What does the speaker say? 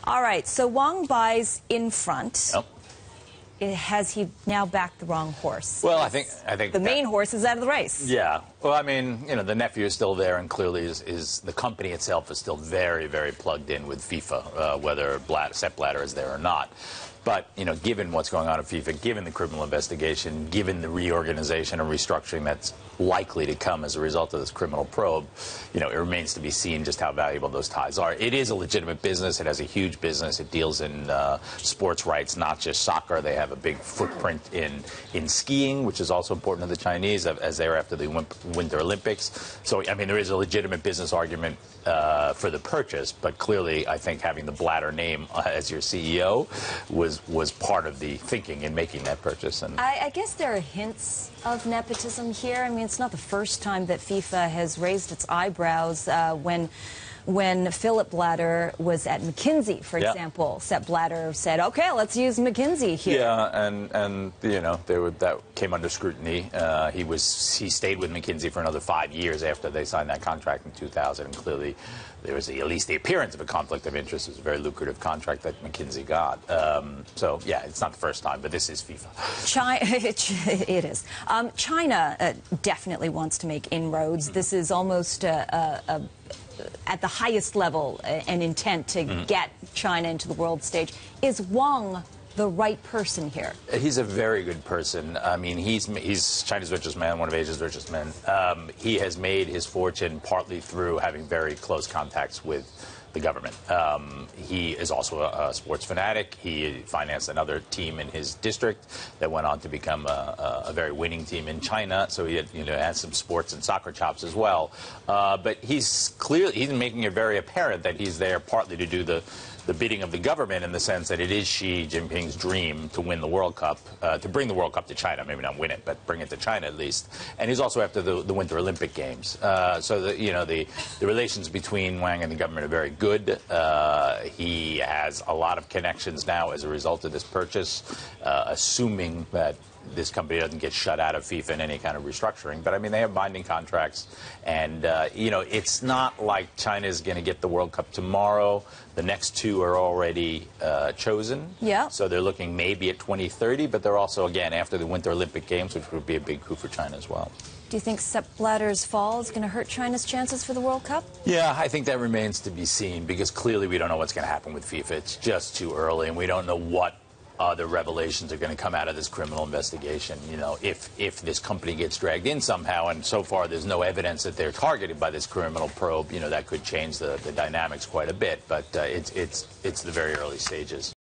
All right, so Wang buys in front. Yep. Has he now backed the wrong horse? Well, I think the main horse is out of the race. Yeah. Well, I mean, the nephew is still there, and clearly is the company itself is still very, very plugged in with FIFA, whether Sepp Blatter is there or not. But, given what's going on at FIFA, given the criminal investigation, given the reorganization and restructuring that's likely to come as a result of this criminal probe, it remains to be seen just how valuable those ties are. It is a legitimate business. It has a huge business. It deals in sports rights, not just soccer. They have a big footprint in skiing, which is also important to the Chinese, as they're after the Winter Olympics. So, I mean, there is a legitimate business argument for the purchase, but clearly I think having the Blatter name as your CEO was part of the thinking in making that purchase. And I guess there are hints of nepotism here. I mean, it's not the first time that FIFA has raised its eyebrows when Philip Blatter was at McKinsey, for example. Sepp Blatter said, "Okay, let's use McKinsey here." Yeah, and that came under scrutiny. He stayed with McKinsey for another 5 years after they signed that contract in 2000, and clearly there was at least the appearance of a conflict of interest. It was a very lucrative contract that McKinsey got. So, yeah, it's not the first time, but this is FIFA. It is. China definitely wants to make inroads. This is almost at the highest level an intent to get China into the world stage. Is Wang the right person here? He's a very good person. I mean, he's China's richest man, one of Asia's richest men. He has made his fortune partly through having very close contacts with the government. He is also a sports fanatic. He financed another team in his district that went on to become a very winning team in China. So he had some sports and soccer chops as well. But he's making it very apparent that he's there partly to do the bidding of the government, in the sense that it is Xi Jinping's dream to win the World Cup, to bring the World Cup to China, maybe not win it, but bring it to China at least. And he's also after the Winter Olympic Games. So the relations between Wang and the government are very good. He has a lot of connections now as a result of this purchase, assuming that this company doesn't get shut out of FIFA in any kind of restructuring. But, I mean, they have binding contracts. And, it's not like China is going to get the World Cup tomorrow. The next two are already chosen. Yeah. So they're looking maybe at 2030. But they're also, again, after the Winter Olympic Games, which would be a big coup for China as well. Do you think Sepp Blatter's fall is going to hurt China's chances for the World Cup? Yeah, I think that remains to be seen, because clearly we don't know what's going to happen with FIFA. It's just too early, and we don't know what other revelations are going to come out of this criminal investigation. If this company gets dragged in somehow, and so far there's no evidence that they're targeted by this criminal probe, that could change the dynamics quite a bit. But it's the very early stages.